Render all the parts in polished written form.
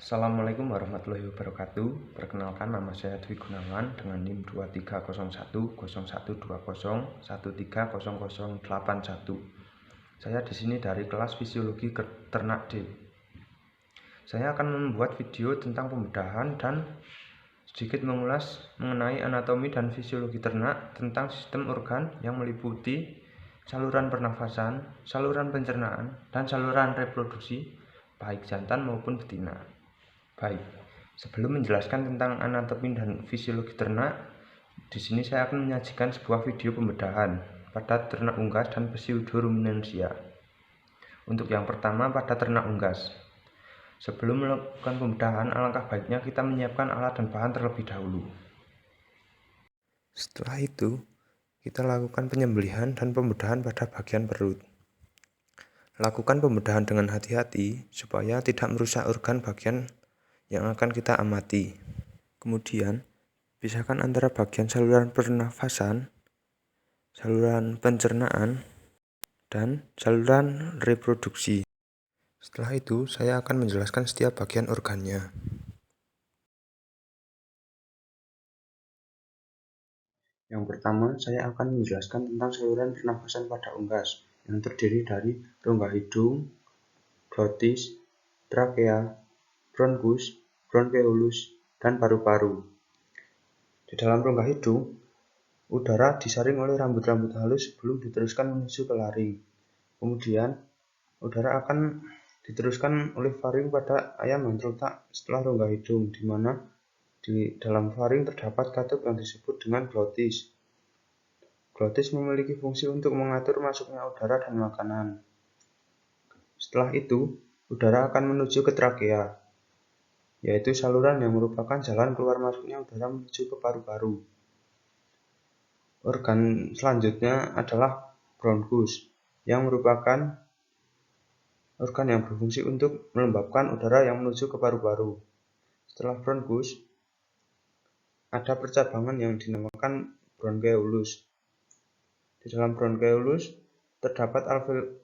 Assalamualaikum warahmatullahi wabarakatuh. Perkenalkan, nama saya Dwi Gunawan dengan NIM 23010120130081. Saya di sini dari kelas Fisiologi Ternak D. Saya akan membuat video tentang pembedahan dan sedikit mengulas mengenai anatomi dan fisiologi ternak tentang sistem organ yang meliputi saluran pernafasan, saluran pencernaan, dan saluran reproduksi, baik jantan maupun betina. Baik, sebelum menjelaskan tentang anatomi dan fisiologi ternak, di sini saya akan menyajikan sebuah video pembedahan pada ternak unggas dan pseudoruminansia. Untuk yang pertama, pada ternak unggas. Sebelum melakukan pembedahan, alangkah baiknya kita menyiapkan alat dan bahan terlebih dahulu. Setelah itu, kita lakukan penyembelihan dan pembedahan pada bagian perut. Lakukan pembedahan dengan hati-hati supaya tidak merusak organ bagian yang akan kita amati. Kemudian, pisahkan antara bagian saluran pernafasan, saluran pencernaan, dan saluran reproduksi. Setelah itu, saya akan menjelaskan setiap bagian organnya. Yang pertama, saya akan menjelaskan tentang saluran pernafasan pada unggas, yang terdiri dari rongga hidung, glotis, trakea, bronkus, bronkeolus, dan paru-paru. Di dalam rongga hidung, udara disaring oleh rambut-rambut halus sebelum diteruskan menuju ke laring. Kemudian, udara akan diteruskan oleh faring pada ayam yang terletak setelah rongga hidung, di mana di dalam faring terdapat katup yang disebut dengan glotis. Glotis memiliki fungsi untuk mengatur masuknya udara dan makanan. Setelah itu, udara akan menuju ke trakea, yaitu saluran yang merupakan jalan keluar masuknya udara menuju ke paru-paru. Organ selanjutnya adalah bronkus, yang merupakan organ yang berfungsi untuk melembabkan udara yang menuju ke paru-paru. Setelah bronkus, ada percabangan yang dinamakan bronkeolus. Di dalam bronkeolus terdapat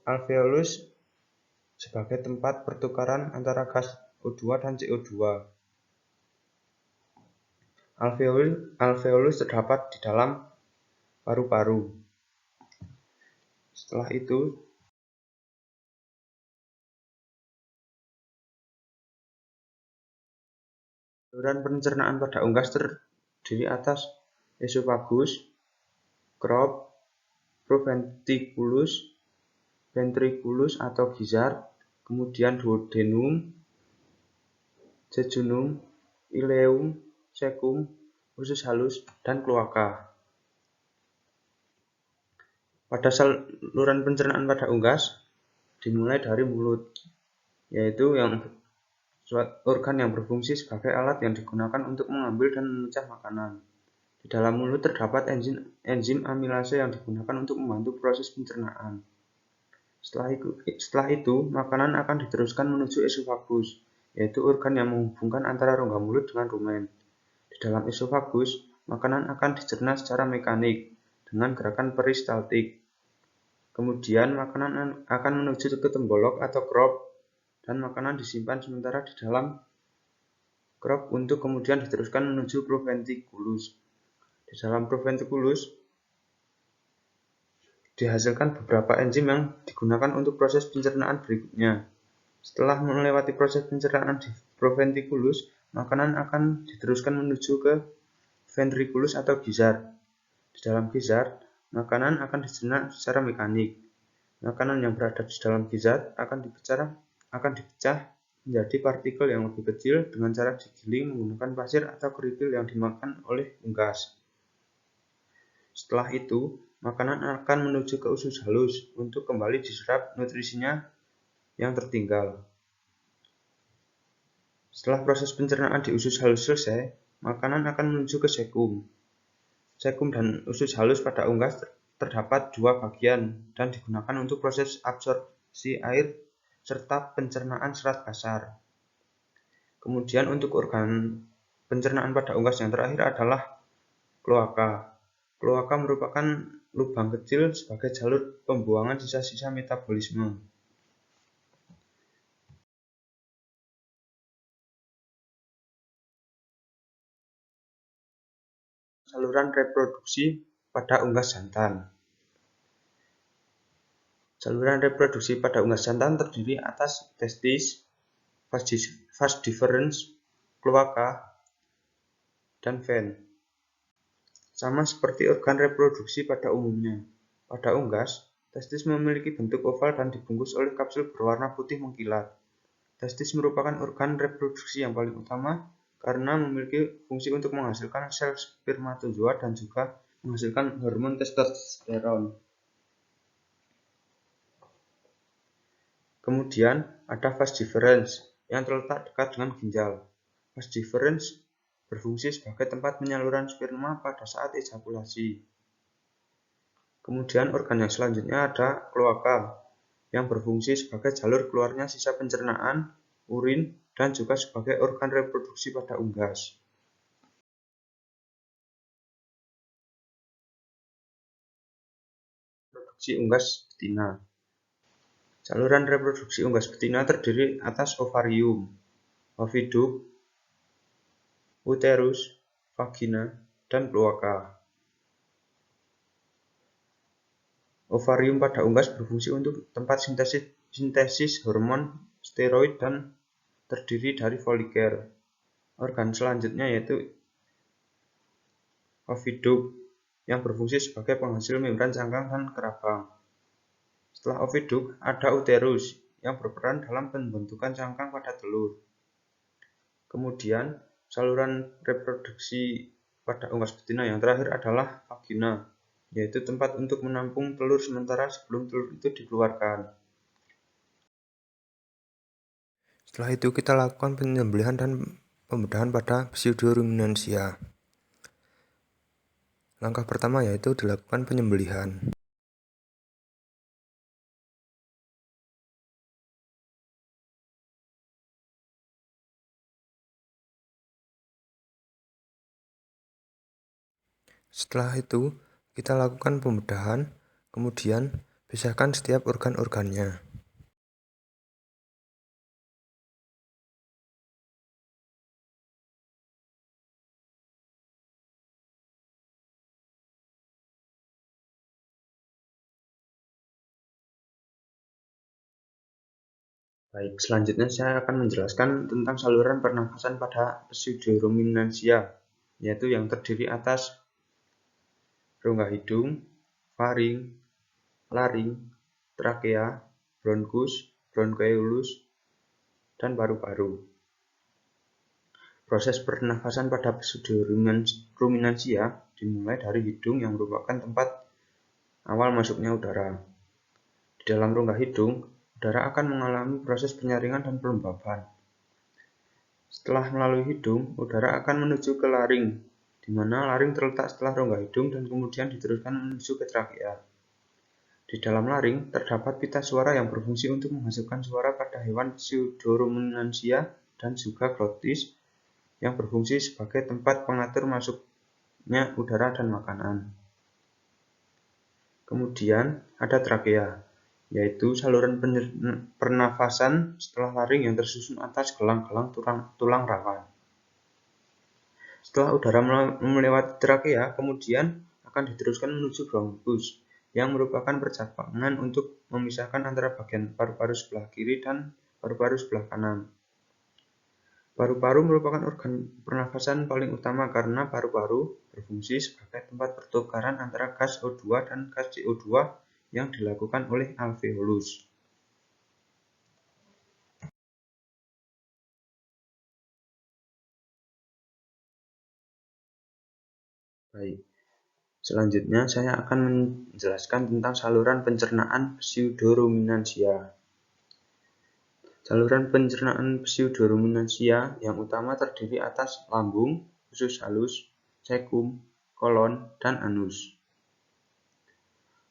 alveolus sebagai tempat pertukaran antara gas O2 dan CO2. Alveolus terdapat di dalam paru-paru. Setelah itu, saluran pencernaan pada unggas terdiri atas esofagus, crop, proventriculus, ventriculus atau gizzard, kemudian duodenum, jejunum, ileum, cecum, usus halus, dan kloaka. Pada saluran pencernaan pada unggas dimulai dari mulut, yaitu organ yang berfungsi sebagai alat yang digunakan untuk mengambil dan memecah makanan. Di dalam mulut terdapat enzim amilase yang digunakan untuk membantu proses pencernaan. Setelah itu, makanan akan diteruskan menuju esofagus, yaitu organ yang menghubungkan antara rongga mulut dengan rumen. Di dalam esofagus, makanan akan dicerna secara mekanik dengan gerakan peristaltik. Kemudian, makanan akan menuju ke tenggolok atau crop, dan makanan disimpan sementara di dalam crop untuk kemudian diteruskan menuju proventriculus. Di dalam proventriculus dihasilkan beberapa enzim yang digunakan untuk proses pencernaan berikutnya. Setelah melewati proses pencernaan di proventriculus, makanan akan diteruskan menuju ke ventriculus atau gizzard. Di dalam gizzard, makanan akan dicerna secara mekanik. Makanan yang berada di dalam gizzard akan dipecah menjadi partikel yang lebih kecil dengan cara digiling menggunakan pasir atau kerikil yang dimakan oleh unggas. Setelah itu, makanan akan menuju ke usus halus untuk kembali diserap nutrisinya yang tertinggal. Setelah proses pencernaan di usus halus selesai, makanan akan menuju ke cecum. Cecum dan usus halus pada unggas terdapat dua bagian dan digunakan untuk proses absorpsi air serta pencernaan serat kasar. Kemudian untuk organ pencernaan pada unggas yang terakhir adalah kloaka. Kloaka merupakan lubang kecil sebagai jalur pembuangan sisa-sisa metabolisme. saluran reproduksi pada unggas jantan. Saluran reproduksi pada unggas jantan terdiri atas testis, vas deferens, kloaka, dan ven. Sama seperti organ reproduksi pada umumnya, pada unggas, testis memiliki bentuk oval dan dibungkus oleh kapsul berwarna putih mengkilat. Testis merupakan organ reproduksi yang paling utama karena memiliki fungsi untuk menghasilkan sel spermatozoa dan juga menghasilkan hormon testosteron. Kemudian ada vas deferens yang terletak dekat dengan ginjal. Vas deferens berfungsi sebagai tempat penyaluran sperma pada saat ejakulasi. Kemudian organ yang selanjutnya ada kloaka yang berfungsi sebagai jalur keluarnya sisa pencernaan, urin, dan juga sebagai organ reproduksi pada unggas. Reproduksi unggas betina. Saluran reproduksi unggas betina terdiri atas ovarium, oviduct, uterus, vagina, dan kloaka. Ovarium pada unggas berfungsi untuk tempat sintesis hormon steroid dan terdiri dari folikel. Organ selanjutnya yaitu oviduct yang berfungsi sebagai penghasil membran cangkang dan kerabang. Setelah oviduct ada uterus yang berperan dalam pembentukan cangkang pada telur. Kemudian saluran reproduksi pada unggas betina yang terakhir adalah vagina, yaitu tempat untuk menampung telur sementara sebelum telur itu dikeluarkan. Setelah itu kita lakukan penyembelihan dan pembedahan pada pseudoruminansia. Langkah pertama yaitu dilakukan penyembelihan. Setelah itu, kita lakukan pembedahan, kemudian pisahkan setiap organ-organnya. Baik, selanjutnya saya akan menjelaskan tentang saluran pernafasan pada pseudoruminansia, yaitu yang terdiri atas rongga hidung, faring, laring, trakea, bronkus, bronkoeulus, dan paru-paru. Proses pernafasan pada pseudoruminansia dimulai dari hidung yang merupakan tempat awal masuknya udara. Di dalam rongga hidung, udara akan mengalami proses penyaringan dan pelembaban. Setelah melalui hidung, udara akan menuju ke laring, di mana laring terletak setelah rongga hidung dan kemudian diteruskan menuju ke trakea. Di dalam laring, terdapat pita suara yang berfungsi untuk menghasilkan suara pada hewan pseudoruminansia dan juga glotis yang berfungsi sebagai tempat pengatur masuknya udara dan makanan. Kemudian ada trakea, yaitu saluran pernafasan setelah laring yang tersusun atas gelang-gelang tulang rawan. Setelah udara melewati trakea, kemudian akan diteruskan menuju bronkus, yang merupakan percabangan untuk memisahkan antara bagian paru-paru sebelah kiri dan paru-paru sebelah kanan. Paru-paru merupakan organ pernafasan paling utama karena paru-paru berfungsi sebagai tempat pertukaran antara gas O2 dan gas CO2 yang dilakukan oleh alveolus. Baik, selanjutnya saya akan menjelaskan tentang saluran pencernaan pseudoruminansia. Saluran pencernaan pseudoruminansia yang utama terdiri atas lambung, usus halus, cecum, kolon, dan anus.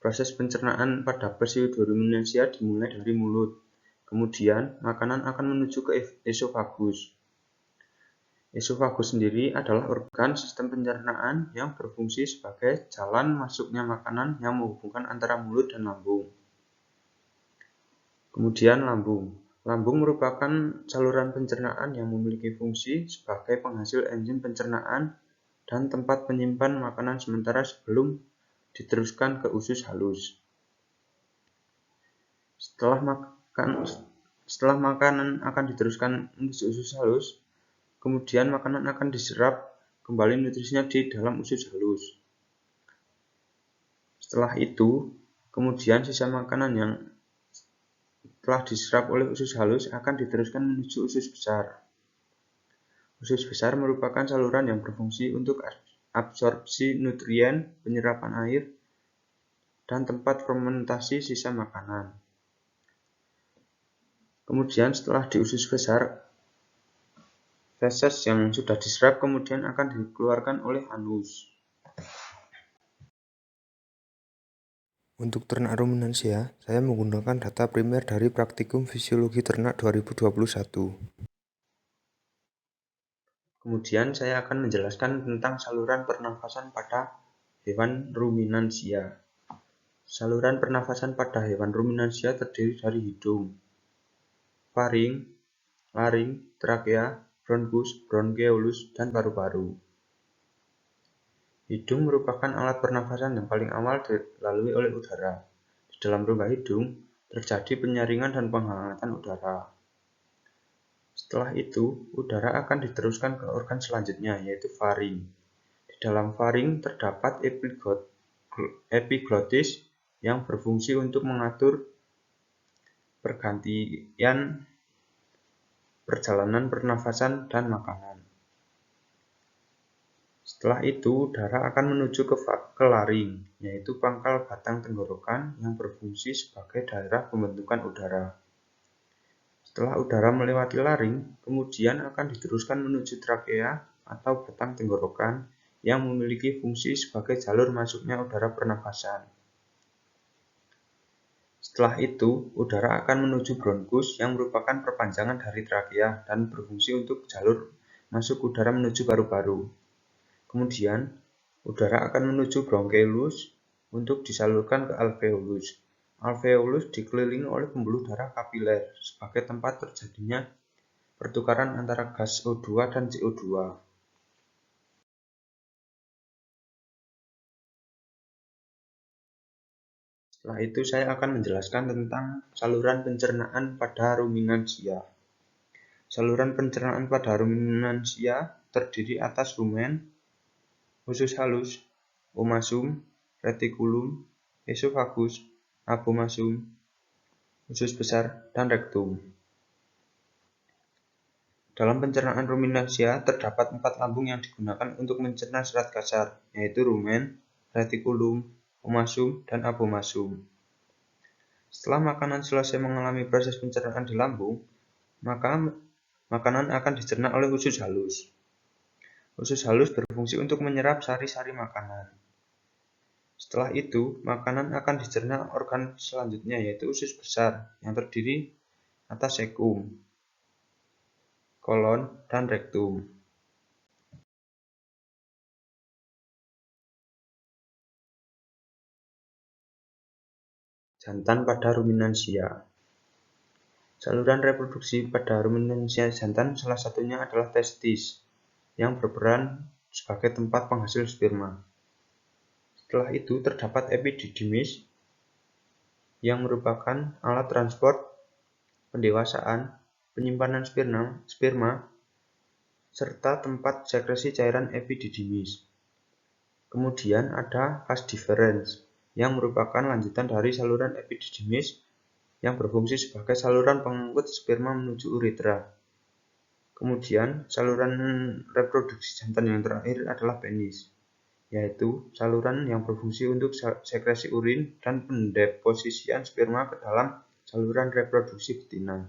Proses pencernaan pada pseudoruminansia dimulai dari mulut, kemudian makanan akan menuju ke esofagus. Esofagus sendiri adalah organ sistem pencernaan yang berfungsi sebagai jalan masuknya makanan yang menghubungkan antara mulut dan lambung. Kemudian lambung. Lambung merupakan saluran pencernaan yang memiliki fungsi sebagai penghasil enzim pencernaan dan tempat penyimpan makanan sementara sebelum diteruskan ke usus halus. Setelah makanan akan diteruskan menuju usus halus, kemudian makanan akan diserap kembali nutrisinya di dalam usus halus. Setelah itu, kemudian sisa makanan yang telah diserap oleh usus halus akan diteruskan menuju usus besar. Usus besar merupakan saluran yang berfungsi untuk absorpsi nutrien, penyerapan air, dan tempat fermentasi sisa makanan. Kemudian setelah di usus besar, feses yang sudah diserap kemudian akan dikeluarkan oleh anus. Untuk ternak ruminansia, saya menggunakan data primer dari Praktikum Fisiologi Ternak 2021. Kemudian saya akan menjelaskan tentang saluran pernafasan pada hewan ruminansia. Saluran pernafasan pada hewan ruminansia terdiri dari hidung, faring, laring, trakea, bronkus, bronkeolus, dan paru-paru. Hidung merupakan alat pernafasan yang paling awal dilalui oleh udara. Di dalam rongga hidung terjadi penyaringan dan penghangatan udara. Setelah itu, udara akan diteruskan ke organ selanjutnya, yaitu faring. Di dalam faring terdapat epiglotis yang berfungsi untuk mengatur pergantian perjalanan pernafasan dan makanan. Setelah itu, udara akan menuju ke laring, yaitu pangkal batang tenggorokan yang berfungsi sebagai daerah pembentukan udara. Setelah udara melewati laring, kemudian akan diteruskan menuju trakea atau batang tenggorokan yang memiliki fungsi sebagai jalur masuknya udara pernafasan. Setelah itu, udara akan menuju bronkus yang merupakan perpanjangan dari trakea dan berfungsi untuk jalur masuk udara menuju paru-paru. Kemudian, udara akan menuju bronkeolus untuk disalurkan ke alveolus. Alveolus dikelilingi oleh pembuluh darah kapiler sebagai tempat terjadinya pertukaran antara gas O2 dan CO2. Setelah itu saya akan menjelaskan tentang saluran pencernaan pada ruminansia. Saluran pencernaan pada ruminansia terdiri atas rumen, usus halus, omasum, retikulum, esofagus, abomasum, usus besar, dan rektum. Dalam pencernaan ruminansia terdapat 4 lambung yang digunakan untuk mencerna serat kasar, yaitu rumen, retikulum, omasum, dan abomasum. Setelah makanan selesai mengalami proses pencernaan di lambung, maka makanan akan dicerna oleh usus halus. Usus halus berfungsi untuk menyerap sari-sari makanan. Setelah itu, makanan akan dicerna organ selanjutnya, yaitu usus besar yang terdiri atas sekum, kolon, dan rektum. Jantan pada ruminansia. Saluran reproduksi pada ruminansia jantan salah satunya adalah testis, yang berperan sebagai tempat penghasil sperma. Setelah itu terdapat epididymis, yang merupakan alat transport, pendewasaan, penyimpanan sperma, serta tempat sekresi cairan epididymis. Kemudian ada vas deferens, yang merupakan lanjutan dari saluran epididymis yang berfungsi sebagai saluran pengangkut sperma menuju uretra. Kemudian, saluran reproduksi jantan yang terakhir adalah penis, yaitu saluran yang berfungsi untuk sekresi urin dan pendeposisian sperma ke dalam saluran reproduksi betina.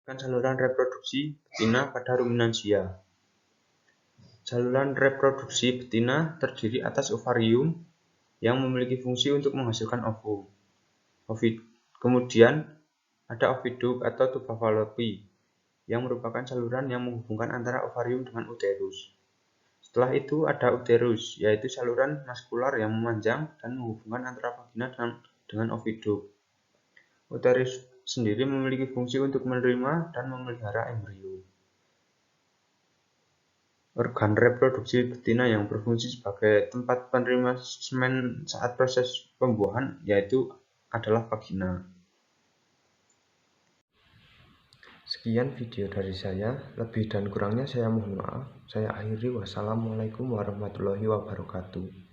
Saluran reproduksi betina pada ruminansia. Saluran reproduksi betina terdiri atas ovarium yang memiliki fungsi untuk menghasilkan ovum. Kemudian ada oviduk atau tuba Fallopi yang merupakan saluran yang menghubungkan antara ovarium dengan uterus. Setelah itu ada uterus, yaitu saluran maskular yang memanjang dan menghubungkan antara vagina dengan oviduk. sendiri memiliki fungsi untuk menerima dan memelihara embrio. Organ reproduksi betina yang berfungsi sebagai tempat penerima semen saat proses pembuahan adalah vagina. Sekian video dari saya, lebih dan kurangnya saya mohon maaf. Saya akhiri, wassalamualaikum warahmatullahi wabarakatuh.